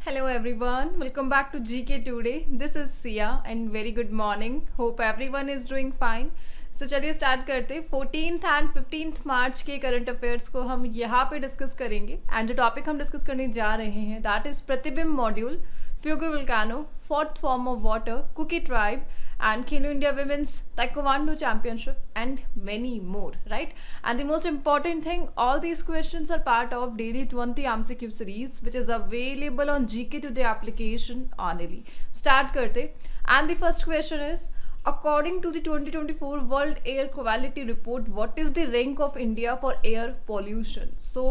Hello everyone, welcome back to GK Today. This is Sia and very good morning. Hope everyone is doing fine. So चलिए start करते 14th and 15th मार्च के current affairs को हम यहाँ पे discuss करेंगे and जो topic हम डिस्कस करने जा रहे हैं that is Pratibimb module, Fuego volcano, fourth form of water, Kuki tribe and Khelo India Women's Taekwondo Championship and many more, right? And the most important thing, all these questions are part of daily 20 MCQ series which is available on GK Today application only. Start karte. And the first question is, according to the 2024 World Air Quality Report, what is the rank of India for air pollution? So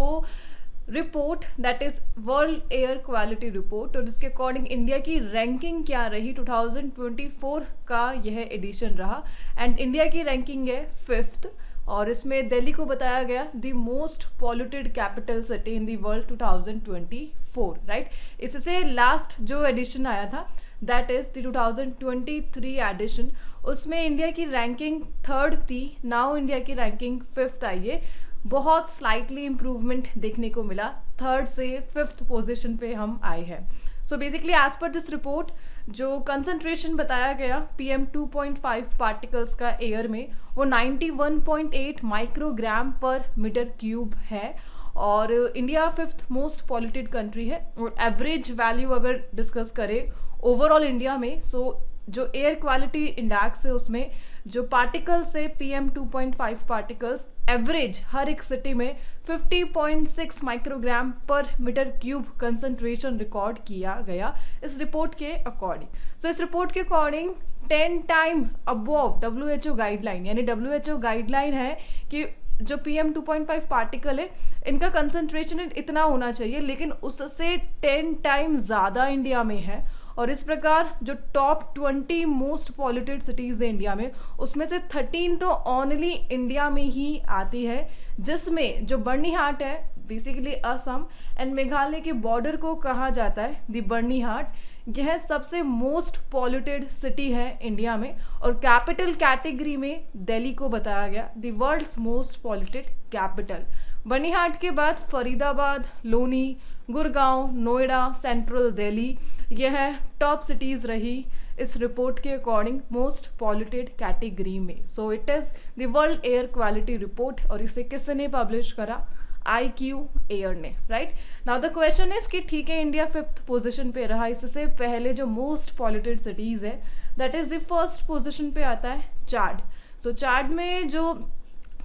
report that is world air quality report और इसके according India की ranking क्या रही 2024 का यह addition रहा and India की ranking है 5th और इसमें दिल्ली को बताया गया the most polluted capital city in the world 2024, right. इससे लास्ट जो एडिशन आया था दैट इज द 2023 एडिशन, उसमें इंडिया की रैंकिंग 3rd थी, नाउ इंडिया की रैंकिंग 5th आई है। बहुत स्लाइटली इम्प्रूवमेंट देखने को मिला, 3rd से 5th पोजीशन पे हम आए हैं। So basically as per this report जो कंसंट्रेशन बताया गया PM 2.5 पार्टिकल्स का एयर में वो 91.8 माइक्रोग्राम पर मीटर क्यूब है और India 5th most polluted country है और एवरेज वैल्यू अगर डिस्कस करें ओवरऑल इंडिया में, सो जो एयर क्वालिटी इंडेक्स है उसमें जो पार्टिकल्स है PM 2.5 पार्टिकल्स एवरेज हर एक सिटी में 50.6 माइक्रोग्राम पर मीटर क्यूब कंसंट्रेशन रिकॉर्ड किया गया इस रिपोर्ट के अकॉर्डिंग। सो इस रिपोर्ट के according 10 time above WHO guideline, यानी WHO गाइडलाइन है कि जो PM 2.5 पार्टिकल है इनका कंसंट्रेशन इतना होना चाहिए, लेकिन उससे 10 टाइम ज़्यादा इंडिया में है और इस प्रकार जो टॉप 20 मोस्ट पॉल्यूटेड सिटीज़ है इंडिया में उसमें से 13 तो ओनली इंडिया में ही आती है, जिसमें जो बर्नीहाट है बेसिकली असम एंड मेघालय के बॉर्डर को कहा जाता है द बर्नीहाट। यह सबसे मोस्ट पॉल्यूटेड सिटी है इंडिया में और कैपिटल कैटेगरी में दिल्ली को बताया गया the world's most polluted capital. Byrnihat के बाद फरीदाबाद, लोनी, गुड़गांव, नोएडा, सेंट्रल दिल्ली यह टॉप सिटीज़ रही इस रिपोर्ट के अकॉर्डिंग मोस्ट पॉल्यूटेड कैटेगरी में। So it is the world air quality report और इसे किसने पब्लिश करा? IQ एयर ने, right. Now the question is कि ठीक है इंडिया 5th पोजीशन पे रहा, इससे पहले जो मोस्ट पॉल्यूटेड सिटीज़ है that is the first position पे आता है चाड। सो चाड में जो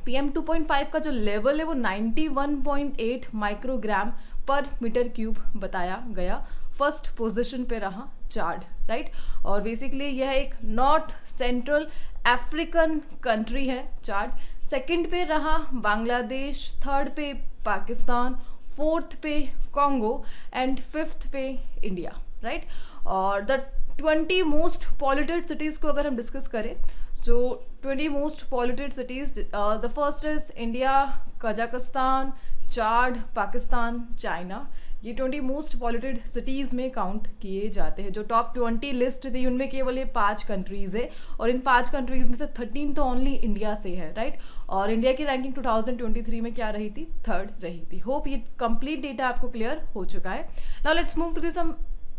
PM 2.5 का जो लेवल है वो 91.8 माइक्रोग्राम पर मीटर क्यूब बताया गया, फर्स्ट पोजीशन पे रहा चाड, राइट। और बेसिकली यह एक नॉर्थ सेंट्रल अफ्रीकन कंट्री है चाड। सेकंड पे रहा बांग्लादेश, 3rd पे पाकिस्तान, 4th पे कॉन्गो एंड 5th पे इंडिया, राइट। और द 20 मोस्ट पॉल्यूटेड सिटीज़ को अगर हम डिस्कस करें, जो 20 most polluted cities, the first is India, Kazakhstan, Chad, Pakistan, China. ये 20 मोस्ट पॉल्यूटेड सिटीज़ में काउंट किए जाते हैं। जो टॉप 20 लिस्ट थी उनमें केवल ये 5 कंट्रीज़ है और इन 5 कंट्रीज़ में से 13 तो ओनली इंडिया से है, राइट। और इंडिया की रैंकिंग 2023 में क्या रही थी? 3rd रही थी। होप ये कंप्लीट डेटा आपको क्लियर हो चुका है। Now let's move to some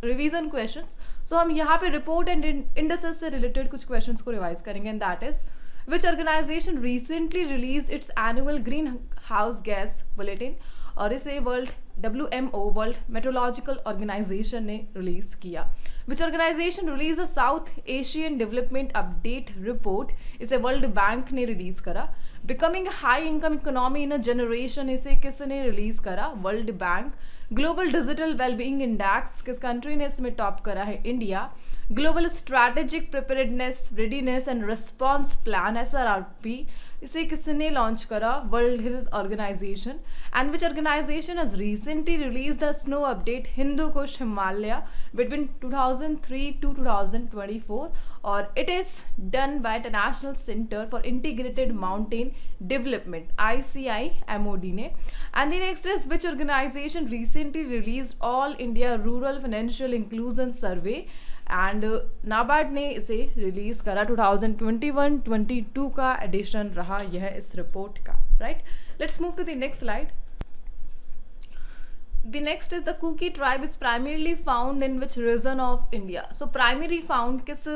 revision questions. So हम यहाँ पे रिपोर्ट एंड इंडिसेस से रिलेटेड कुछ क्वेश्चंस को रिवाइज करेंगे and that is which organization recently released its annual greenhouse gas bulletin और इसे WMO वर्ल्ड मेट्रोलॉजिकल ऑर्गेनाइजेशन ने रिलीज किया। Which organisation release a South Asian development update report, इसे World Bank ने release करा। Becoming high income economy in a generation, इसे किसने release करा? World Bank. Global digital wellbeing index किस country ने इसमें टॉप करा है? India. Global strategic preparedness, readiness and response plan SRRP, इसे किसने लॉन्च करा? World Health Organisation. And which organisation has recently release the snow update Hindu Kush Himalaya between 2003 to 2024 और it is done by international centre for integrated mountain development ICIMOD ने। And the next is which organisation recently release all India rural financial inclusion survey and NABARD ने इसे release करा। 2021-22 का addition रहा यह इस report का, right. Let's move to the next slide. The next is the Kuki tribe is primarily found in which region of India? So primary found किस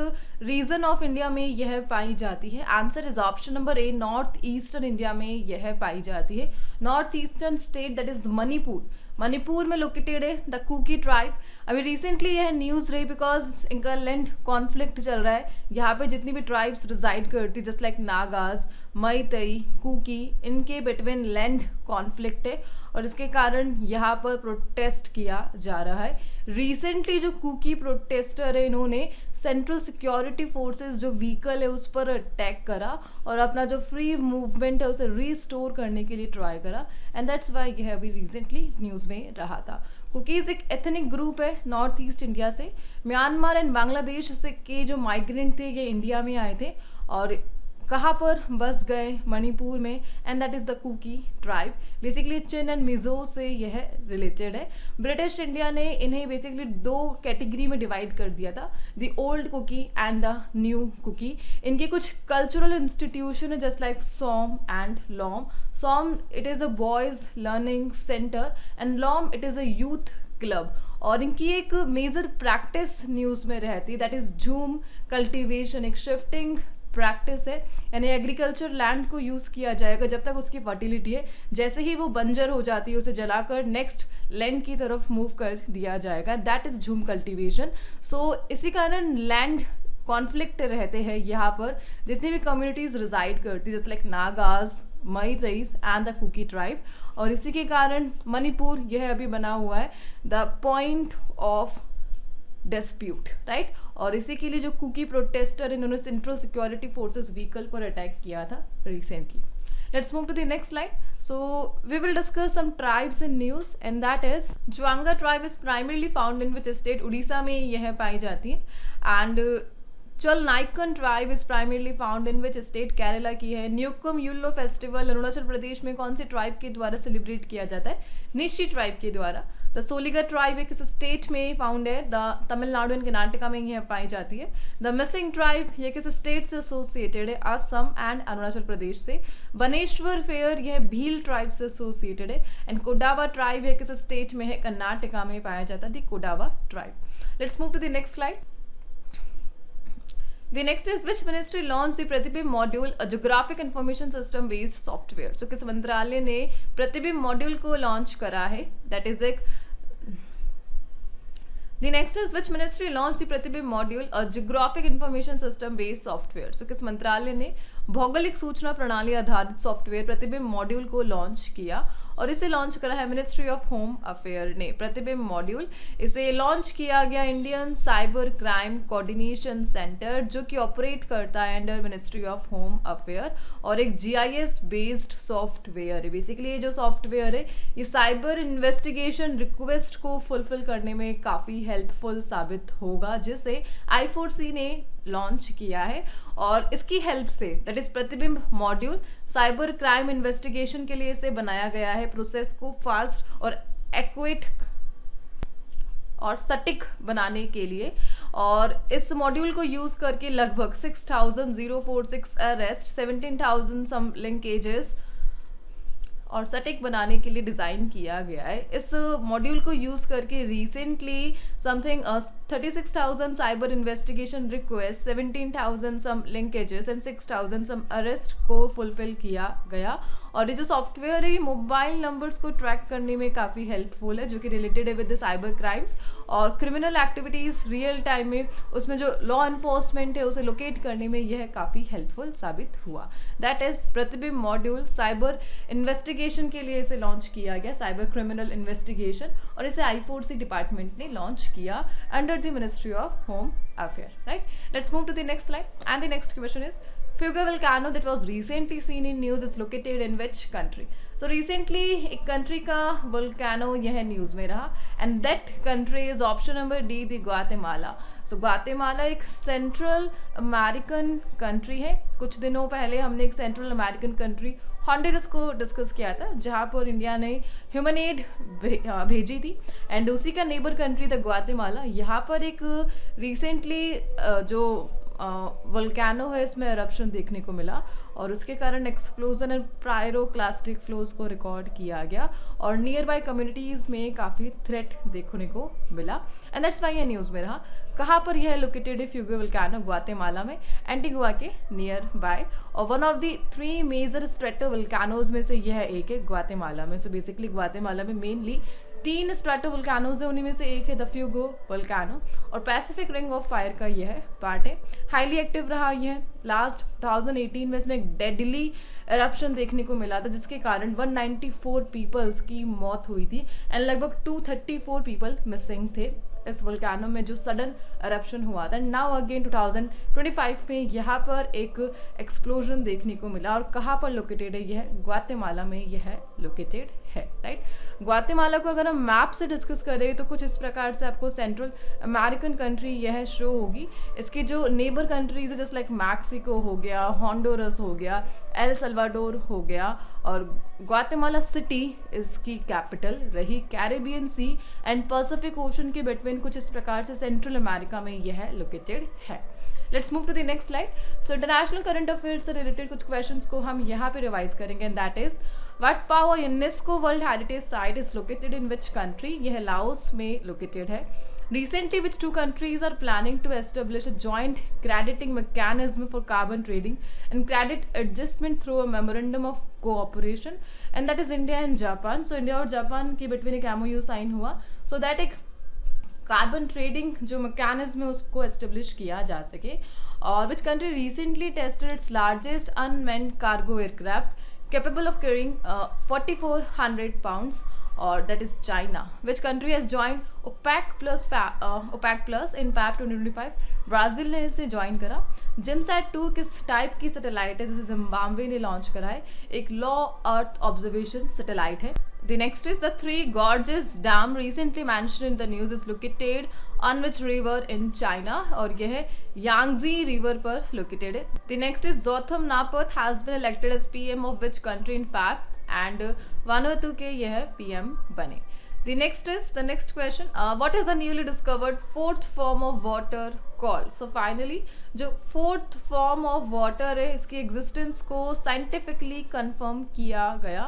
region of India में यह पाई जाती है? Answer is option number A, north eastern India में यह पाई जाती है. North eastern state that is Manipur. Manipur में लोकेटेड है द कुकी ट्राइब. अभी रिसेंटली यह न्यूज़ रही बिकॉज इनका लैंड कॉन्फ्लिक्ट चल रहा है. यहाँ पे जितनी भी ट्राइब्स रिजाइड करती जस्ट लाइक नागाज, मैतेई, कुकी, इनके बिटवीन लैंड कॉन्फ्लिक्ट है और इसके कारण यहाँ पर प्रोटेस्ट किया जा रहा है. रिसेंटली जो कुकी प्रोटेस्टर है इन्होंने सेंट्रल सिक्योरिटी फोर्सेस जो व्हीकल है उस पर अटैक करा और अपना जो फ्री मूवमेंट है उसे रीस्टोर करने के लिए ट्राई करा एंड दैट्स वाई यह अभी रिसेंटली न्यूज़ में रहा था. कुकीज़ एक एथनिक ग्रुप है नॉर्थ ईस्ट इंडिया से. म्यांमार एंड बांग्लादेश से के जो माइग्रेंट थे ये इंडिया में आए थे और कहाँ पर बस गए? मणिपुर में. And that is the Kuki tribe. Basically Chin and Mizo से यह रिलेटेड है. ब्रिटिश इंडिया ने इन्हें बेसिकली दो कैटेगरी में डिवाइड कर दिया था, the old Kuki and the new Kuki. इनके कुछ कल्चरल इंस्टीट्यूशन है just like Sawm and Lawm. Sawm it is a boys learning centre and Lawm it is a youth club. और इनकी एक मेजर प्रैक्टिस न्यूज़ में रहती दैट इज़ झूम कल्टिवेशन. एक शिफ्टिंग प्रैक्टिस है, यानी एग्रीकल्चर लैंड को यूज़ किया जाएगा जब तक उसकी फर्टिलिटी है. जैसे ही वो बंजर हो जाती है उसे जलाकर नेक्स्ट लैंड की तरफ मूव कर दिया जाएगा. That is jhum cultivation. सो इसी कारण लैंड कॉन्फ्लिक्ट रहते हैं यहाँ पर जितनी भी कम्युनिटीज़ रिजाइड करती जैसे like Nagas, Meiteis and the Kuki tribe. और इसी के कारण मणिपुर यह अभी बना हुआ है the point of dispute, right. और इसी के लिए जो कुकी प्रोटेस्टर इन्होंने सेंट्रल सिक्योरिटी फोर्सेस व्हीकल पर अटैक किया था recently. Let's move to the next slide. So we will discuss some tribes in news and that is Juanga tribe is primarily found in which state? Orissa में यह पाई जाती है. And चल Nikon tribe is primarily found in which state? Kerala की है. न्यूकम yellow festival Arunachal Pradesh में कौन से ट्राइब के द्वारा सेलिब्रेट किया जाता है? निशी ट्राइब के द्वारा. द सोलिगा ट्राइब एक किस स्टेट में फाउंड है? द तमिलनाडु एंड कर्नाटका में यह पाई जाती है. द मिसिंग ट्राइब ये किस स्टेट से एसोसिएटेड है? असम एंड अरुणाचल प्रदेश से. बनेश्वर फेयर यह भील ट्राइब से एसोसिएटेड है. एंड कोडावा ट्राइब ये किस स्टेट में है? कर्नाटका में पाया जाता है the Kodava tribe. Let's move to the next slide. The next is which ministry launched the Pratibimb module, a geographic information system based software? So किस मंत्रालय ने प्रतिबिंब मॉड्यूल को लॉन्च करा है? That is एक. The next is which ministry launched the Pratibimb module, a geographic information system based software? So किस मंत्रालय ने भौगोलिक सूचना प्रणाली आधारित सॉफ्टवेयर प्रतिबिंब मॉड्यूल को लॉन्च किया और इसे लॉन्च करा है मिनिस्ट्री ऑफ होम अफेयर ने. प्रतिबिंब मॉड्यूल इसे लॉन्च किया गया Indian cyber crime coordination centre जो कि ऑपरेट करता है under ministry of home affair और एक जीआईएस बेस्ड सॉफ्टवेयर है. बेसिकली ये जो सॉफ्टवेयर है ये साइबर इन्वेस्टिगेशन रिक्वेस्ट को फुलफिल करने में काफ़ी हेल्पफुल साबित होगा जिसे I4C ने लॉन्च किया है और इसकी help say that is Pratibimb module cyber crime investigation के लिए इसे बनाया गया है प्रोसेस को फास्ट और एक्यूरेट और सटीक बनाने के लिए. और इस मॉड्यूल को यूज़ करके लगभग 6046 अरेस्ट, 17,000 सम लिंकेजेस और सटीक बनाने के लिए डिज़ाइन किया गया है. इस मॉड्यूल को यूज़ करके recently something 36,000 cyber investigation request, 17,000 some linkages and 6,000 some arrest को फुलफिल किया गया. और ये जो सॉफ्टवेयर है ये मोबाइल नंबर्स को ट्रैक करने में काफ़ी हेल्पफुल है जो कि रिलेटेड है विद द साइबर क्राइम्स और क्रिमिनल एक्टिविटीज़ रियल टाइम में उसमें जो लॉ एनफोर्समेंट है उसे लोकेट करने में यह काफ़ी हेल्पफुल साबित हुआ. दैट इज़ प्रतिबिंब मॉड्यूल साइबर इन्वेस्टिगेशन के लिए इसे लॉन्च किया गया, साइबर क्रिमिनल इन्वेस्टिगेशन, और इसे I4C डिपार्टमेंट ने लॉन्च किया under the ministry of home affair. Right, let's move to the next slide and the next question is Fuga volcano that was recently seen in news is located in which country? So recently एक country का volcano यह news में रहा and that country is option number D, the Guatemala. So Guatemala एक central American country है. कुछ दिनों पहले हमने एक सेंट्रल अमेरिकन कंट्री हॉन्डुरस को डिस्कस किया था जहाँ पर इंडिया ने ह्यूमन एड भेजी थी एंड उसी का नेबर कंट्री द ग्वाटेमाला. यहाँ पर एक रिसेंटली जो वोल्केनो है इसमें एरप्शन देखने को मिला और उसके कारण एक्सप्लोजन एंड पायरोक्लास्टिक फ्लोज को रिकॉर्ड किया गया और नियर बाय कम्युनिटीज़ में काफ़ी थ्रेट देखने को मिला एंड दैट्स वाई ये न्यूज़ में रहा। कहाँ पर यह लोकेटेड है फ्यूगो वोल्केनो? ग्वातेमाला में, एंटीगुआ के नियर बाय, और one of the 3 major stratovolcanoes में से यह एक है ग्वातेमाला में। सो बेसिकली ग्वातेमाला में मेनली 3 स्ट्रेटो वोल्केनोज है, उन्हीं में से एक है द फ्यूगो वोल्केनो और पैसिफिक रिंग ऑफ फायर का यह पार्ट है। हाईली एक्टिव रहा यह। लास्ट 2018 में इसमें एक डेडली एरप्शन देखने को मिला था जिसके कारण 194 पीपल्स की मौत हुई थी एंड लगभग 234 पीपल मिसिंग थे इस वोल्केनो में जो सडन एरप्शन हुआ था। नाउ अगेन 2025 में यहाँ पर एक एक्सप्लोजन देखने को मिला और कहाँ पर लोकेटेड है? यह ग्वातेमाला में यह लोकेटेड है, राइट। ग्वातेमाला को अगर हम मैप से डिस्कस करें तो कुछ इस प्रकार से आपको सेंट्रल अमेरिकन कंट्री यह शो होगी। इसके जो नेबर कंट्रीज है जस्ट लाइक मैक्सिको हो गया, हॉन्डोरस हो गया, एल सल्वाडोर हो गया और ग्वातेमाला सिटी इसकी कैपिटल रही। Caribbean Sea and Pacific Ocean के बिटवीन कुछ इस प्रकार से सेंट्रल अमेरिका में यह लोकेटेड है। Let's move to the next slide. So international current affairs से रिलेटेड कुछ क्वेश्चंस को हम यहाँ पे रिवाइज करेंगे and that is Wat Phou UNESCO world heritage site is located in which country? यह लाओस में लोकेटेड है। Recently, which 2 countries are planning to establish a joint crediting mechanism for carbon trading and credit adjustment through a memorandum of cooperation? And that is India and Japan. So India और Japan के between एक MOU sign हुआ so that एक carbon trading जो mechanism है उसको establish किया जा सके। और which country recently tested its largest unmanned cargo aircraft capable of carrying 4,400 pounds, or that is China. Which country has joined OPEC plus in Feb 2025? Brazil ने इसे ज्वाइन करा। जिमसैट-2 किस टाइप की सैटेलाइट है जिसे जिम्बाब्वे ने लॉन्च करा है? एक लो अर्थ ऑब्जर्वेशन सैटेलाइट है। The next is the Three Gorges Dam recently mentioned in the news is located on which river in China? और यह यांगजी रिवर पर लोकेटेड है। The next is Zotham Napat has been elected as PM of which country in Feb and Vanuatu के यह PM बने। The next question, what is the newly discovered 4th form of water called? So finally जो 4th form of water है इसकी existence को scientifically confirm किया गया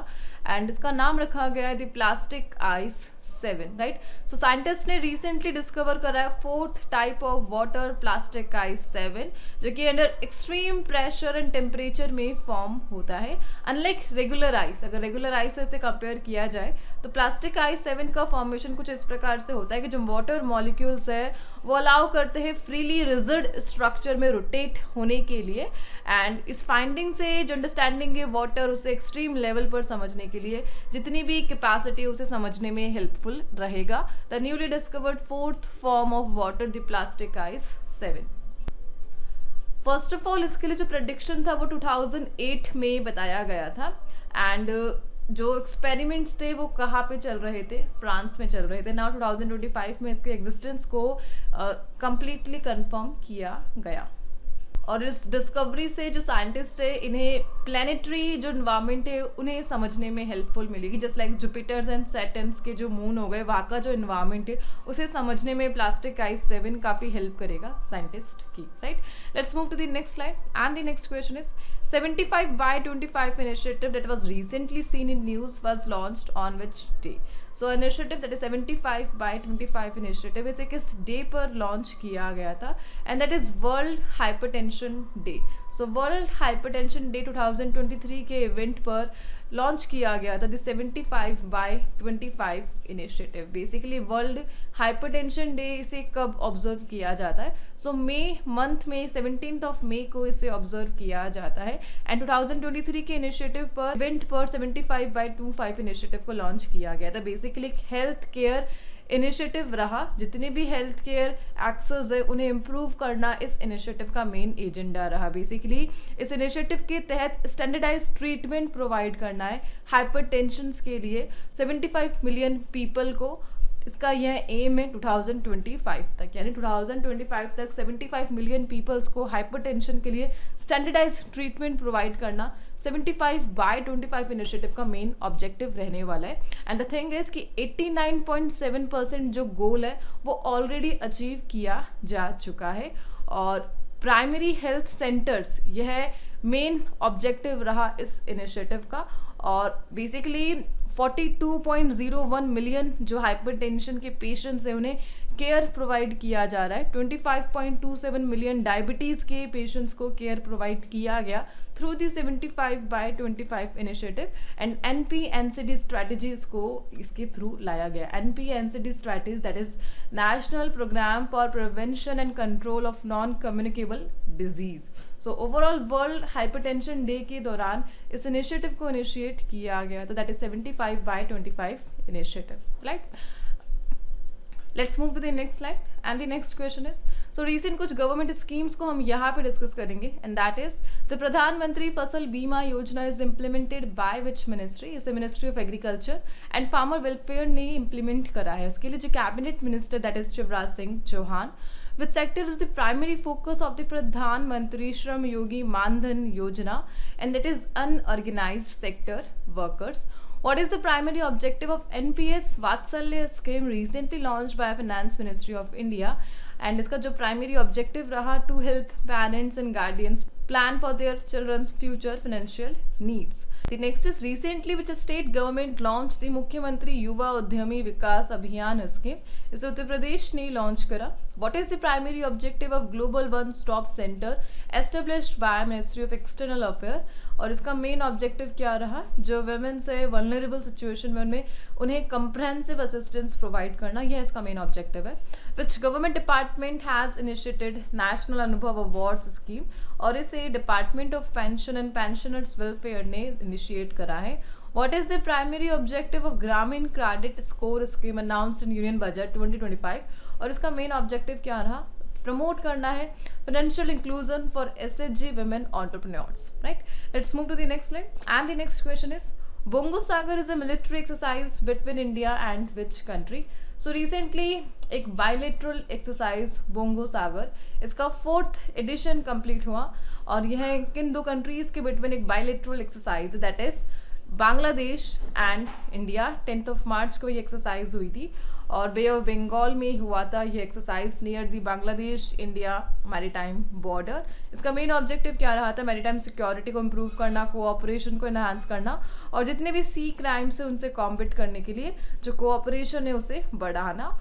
and इसका नाम रखा गया है the plastic ice 7, right. So scientist ने रिसेंटली डिस्कवर करा है 4th type of water plastic ice 7 जो कि under extreme pressure and temperature में फॉर्म होता है। अनलाइक रेगुलर आइस, अगर रेगुलर आइस से कंपेयर किया जाए तो प्लास्टिक आइस 7 का फॉर्मेशन कुछ इस प्रकार से होता है कि जो वाटर मॉलिक्यूल्स है वो अलाउ करते हैं फ्रीली रिजिड स्ट्रक्चर में रोटेट होने के लिए एंड इस फाइंडिंग से जो अंडरस्टैंडिंग है वाटर उसे एक्सट्रीम लेवल पर समझने के लिए जितनी भी कैपेसिटी उसे समझने में हेल्पफुल रहेगा। The newly discovered 4th form of water the plastic ice 7। First of all इसके लिए जो प्रेडिक्शन था वो 2008 में बताया गया था एंड जो एक्सपेरिमेंट्स थे वो कहाँ पे चल रहे थे? फ्रांस में चल रहे थे। नाउ 2025 में इसके एग्जिस्टेंस को कंप्लीटली कंफर्म किया गया और इस डिस्कवरी से जो साइंटिस्ट है इन्हें प्लानिटरी जो इन्वायरमेंट है उन्हें समझने में हेल्पफुल मिलेगी। Just like Jupiter's and Saturn's के जो मून हो गए वहाँ का जो इन्वायरमेंट है उसे समझने में प्लास्टिक आइस 7 काफ़ी हेल्प करेगा साइंटिस्ट की, right. Let's move to the next slide and the next question is 75/25 initiative that was recently seen in news was launched on which day? So initiative that is 75/25 initiative इसे किस day पर launch किया गया था? And that is world hypertension day. So world hypertension day 2023 के event पर launch किया गया था the 75/25 initiative. Basically world hypertension day इसे कब ऑब्जर्व किया जाता है? सो मई मंथ में 17th ऑफ मई को इसे ऑब्जर्व किया जाता है एंड 2023 के इनिशिएटिव पर इवेंट पर 75/25 इनिशिएटिव को लॉन्च किया गया था। बेसिकली हेल्थ केयर इनिशिएटिव रहा। जितने भी हेल्थ केयर एक्सेस है उन्हें इम्प्रूव करना इस इनिशिएटिव का मेन एजेंडा रहा। बेसिकली इस इनिशिएटिव के तहत स्टैंडर्डाइज ट्रीटमेंट प्रोवाइड करना है हाइपरटेंशन के लिए 75 मिलियन पीपल को। इसका यह एम है 2025 तक, यानी 2025 तक 75 मिलियन पीपल्स को हाइपरटेंशन के लिए स्टैंडर्डाइज ट्रीटमेंट प्रोवाइड करना 75/25 इनिशिएटिव का मेन ऑब्जेक्टिव रहने वाला है। एंड द थिंग इज कि 89.7% जो गोल है वो ऑलरेडी अचीव किया जा चुका है और प्राइमरी हेल्थ सेंटर्स, यह मेन ऑब्जेक्टिव रहा इस इनिशिएटिव का। और बेसिकली 42.01 मिलियन जो हाइपरटेंशन के पेशेंट्स हैं उन्हें केयर प्रोवाइड किया जा रहा है। 25.27 मिलियन डायबिटीज़ के पेशेंट्स को केयर प्रोवाइड किया गया through the 75/25 initiative. And NP-NCD strategies को इसके थ्रू लाया गया। NP-NCD strategy that is national programme for prevention and control of non communicable disease. So overall world hypertension day के दौरान इस इनिशिएटिव को इनिशिएट किया गया, तो that is 75/25 initiative, right. Let's move to the next slide and the next question is, so recent कुछ government schemes को हम यहाँ पे डिस्कस करेंगे एंड दैट इज द प्रधानमंत्री Fasal Bima Yojana is implemented by which ministry. इसे ministry of agriculture and farmer welfare ने implement करा है। उसके लिए जो cabinet minister that is Shivraj Singh Chouhan. Which sector is the primary focus of the Pradhan Mantri Shram Yogi Mandhan Yojana, and that is unorganized sector workers. What is the primary objective of NPS Vatsalya scheme recently launched by Finance Ministry of India? And इसका जो primary objective रहा to help parents and guardians plan for their children's future financial needs. The next is recently which a state government launched the मुख्यमंत्री युवा उद्यमी विकास अभियान scheme. इसे उत्तर प्रदेश ने launch करा। What is the primary objective of Global One Stop Center established by Ministry of External Affairs? और इसका main objective क्या रहा? जो वुमेन्स है वल्नरेबल सिचुएशन में उन्हें कंप्रहेंसिव असिस्टेंस प्रोवाइड करना, यह इसका मेन ऑब्जेक्टिव है। Which government department has initiated national अनुभव अवार्ड्स स्कीम, और इसे department of pension and pensioners welfare ने इनिशिएट करा है। What is the primary objective of Gramin Credit Score Scheme announced in Union Budget 2025? और इसका main objective क्या रहा? प्रमोट करना है financial inclusion for SHG women entrepreneurs, right? Let's move to the next slide and the next question is Bongo Sagar is a military exercise between India and which country? So recently एक bilateral exercise Bongo Sagar, इसका 4th edition complete हुआ और यह किन दो countries के between एक bilateral exercise that is Bangladesh and India. 10 मार्च को ये एक्सरसाइज हुई थी और बे ऑफ बंगाल में हुआ था ये exercise near the Bangladesh India maritime border. इसका मेन ऑब्जेक्टिव क्या रहा था? मैरीटाइम सिक्योरिटी को इम्प्रूव करना, कोऑपरेशन को एनहांस करना और जितने भी सी क्राइम्स है उनसे कॉम्बिट करने के लिए जो कोऑपरेशन है उसे बढ़ाना,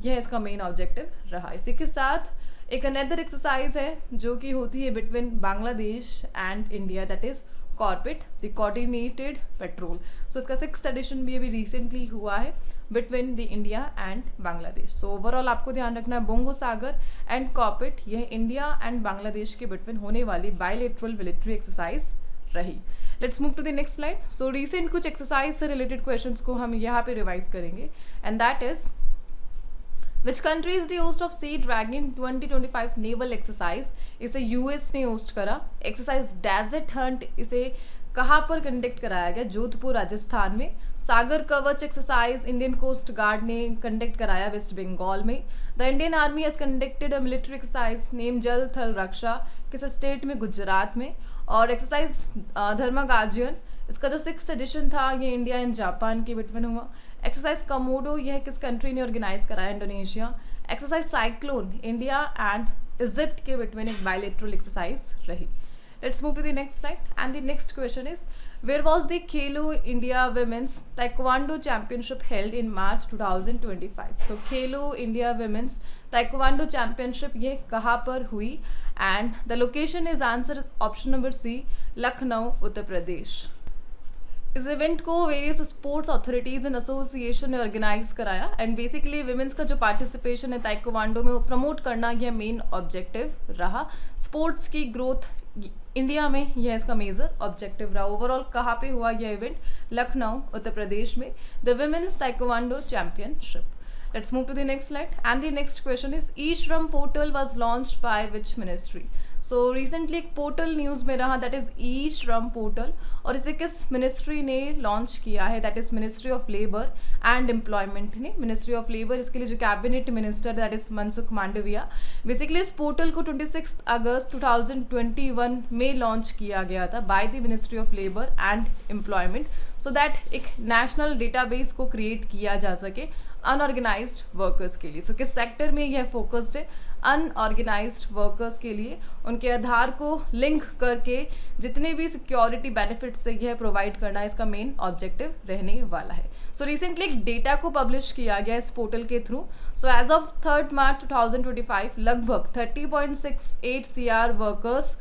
यह इसका मेन ऑब्जेक्टिव रहा। इसी के साथ एक अनदर एक्सरसाइज है जो कि होती है between Bangladesh and India that is CORPAT the coordinated patrol. So इसका 6th एडिशन भी अभी रिसेंटली हुआ है between the India and Bangladesh. So overall आपको ध्यान रखना है बोंगो सागर एंड कॉर्पेट यह इंडिया एंड बांग्लादेश के बिटवीन होने वाली बायलेटरल मिलिट्री एक्सरसाइज रही। Let's move to the next slide. So recent कुछ एक्सरसाइज से रिलेटेड क्वेश्चंस को हम यहाँ पे रिवाइज करेंगे and that is Which country is the host of Sea Dragon 2025 naval exercise? इसे US ने होस्ट करा। एक्सरसाइज डेजर्ट हंट इसे कहाँ पर कंडक्ट कराया गया? जोधपुर राजस्थान में। सागर कवच एक्सरसाइज इंडियन कोस्ट गार्ड ने कंडक्ट कराया वेस्ट बंगाल में। The Indian army has conducted a military exercise name जल थल रक्षा किस स्टेट में? गुजरात में। और एक्सरसाइज धर्मागार्जियन इसका जो 6th एडिशन था ये इंडिया एंड जापान के बिटवीन हुआ। एक्सरसाइज कमोडो यह किस कंट्री ने ऑर्गेनाइज कराया? Indonesia. Exercise cyclone India and Egypt के बिटवीन एक बायलेटरल एक्सरसाइज रही। Let's move to the next slide and the next question is where was the Khelo India women's taekwondo championship held in March 2025? So Khelo India women's taekwondo championship ये कहाँ पर हुई? And the location is answer option number C Lucknow Uttar Pradesh. इस event को various sports authorities and association ने organise कराया and basically women's का जो पार्टिसिपेशन है ताइक्वांडो में वो प्रमोट करना यह मेन ऑब्जेक्टिव रहा। स्पोर्ट्स की ग्रोथ इंडिया में यह इसका मेजर ऑब्जेक्टिव रहा। ओवरऑल कहाँ पे हुआ यह इवेंट? लखनऊ उत्तर प्रदेश में the women's taekwondo championship. Let's move to the next slide and the next question is E-Shram portal was launched by which ministry? So recently एक पोर्टल न्यूज़ में रहा दैट इज E-Shram पोर्टल और इसे किस ministry ने launch किया है? That is ministry of labour and employment ने। मिनिस्ट्री ऑफ लेबर इसके लिए जो cabinet minister that is Mansukh Mandaviya. Basically इस पोर्टल को 26 अगस्त 2021 में लॉन्च किया गया था by the ministry of labour and employment so that एक नेशनल डेटाबेस को क्रिएट किया जा सके अनऑर्गेनाइज्ड वर्कर्स के लिए। सो किस सेक्टर में यह फोकस्ड है? अनऑर्गेनाइज्ड वर्कर्स के लिए, उनके आधार को लिंक करके जितने भी सिक्योरिटी बेनिफिट्स है यह प्रोवाइड करना इसका मेन ऑब्जेक्टिव रहने वाला है। सो रिसेंटली एक डेटा को पब्लिश किया गया इस पोर्टल के थ्रू। सो एज ऑफ 3 मार्च 2025 लगभग 30.68 CR वर्कर्स,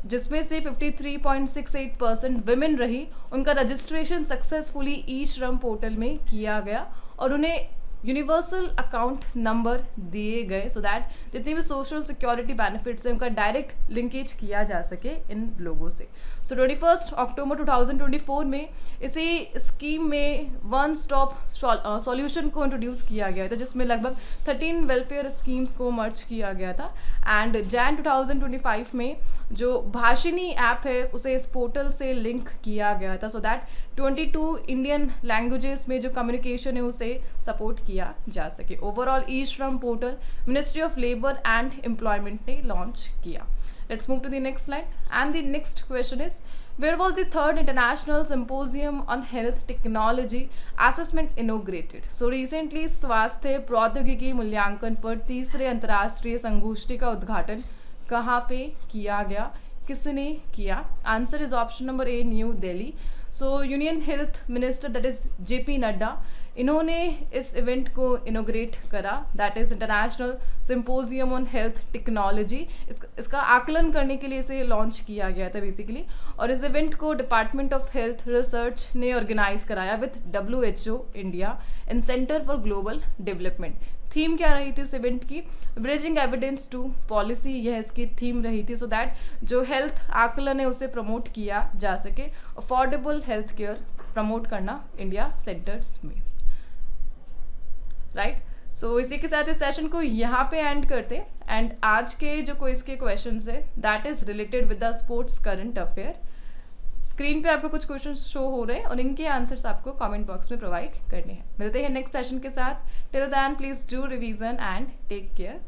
जिसमें से 53.68% विमेन रही, उनका रजिस्ट्रेशन सक्सेसफुली ई श्रम पोर्टल में किया गया और उन्हें यूनिवर्सल अकाउंट नंबर दिए गए सो दैट जितनी भी सोशल सिक्योरिटी बेनिफिट्स हैं उनका डायरेक्ट लिंकेज किया जा सके इन लोगों से। सो 21 अक्टूबर 2024 में इसी स्कीम में वन स्टॉप सॉल्यूशन को इंट्रोड्यूस किया गया था, जिसमें लगभग 13 वेलफेयर स्कीम्स को मर्ज किया गया था। एंड जैन 2025 में जो भाषिनी ऐप है उसे इस पोर्टल से लिंक किया गया था सो दैट 22 इंडियन लैंग्वेजेस में जो कम्युनिकेशन है उसे सपोर्ट किया जा सके। Overall e Shram portal ministry of labour and employment ने लॉन्च किया। Let's move to the next slide and the next question is Where was the 3rd International Symposium on Health Technology Assessment inaugurated? So recently स्वास्थ्य प्रौद्योगिकी मूल्यांकन पर तीसरे अंतर्राष्ट्रीय संगोष्ठी का उद्घाटन कहाँ पे किया गया, किसने किया? Answer is option number A, new Delhi. So union health minister that is JP Nadda, इन्होंने इस इवेंट को इनोग्रेट करा, that is international symposium on health technology. इसका आकलन करने के लिए इसे लॉन्च किया गया था बेसिकली, और इस इवेंट को डिपार्टमेंट ऑफ हेल्थ रिसर्च ने ऑर्गेनाइज कराया with WHO India and centre for global development. Theme क्या रही थी इस इवेंट की? ब्रिजिंग एविडेंस टू पॉलिसी, यह इसकी थीम रही थी, सो दैट जो हेल्थ आकलन है उसे प्रमोट किया जा सके, अफोर्डेबल हेल्थ केयर प्रमोट करना इंडिया सेंटर्स में, राइट। सो इसी के साथ इस सेशन को यहाँ पे एंड करते एंड आज के जो क्विज के क्वेश्चंस है that is related with the sports current affair. Screen पे आपको कुछ क्वेश्चन शो हो रहे हैं और इनके आंसर्स आपको कमेंट बॉक्स में प्रोवाइड करने हैं। मिलते हैं नेक्स्ट सेशन के साथ। Till then please do revision and take care.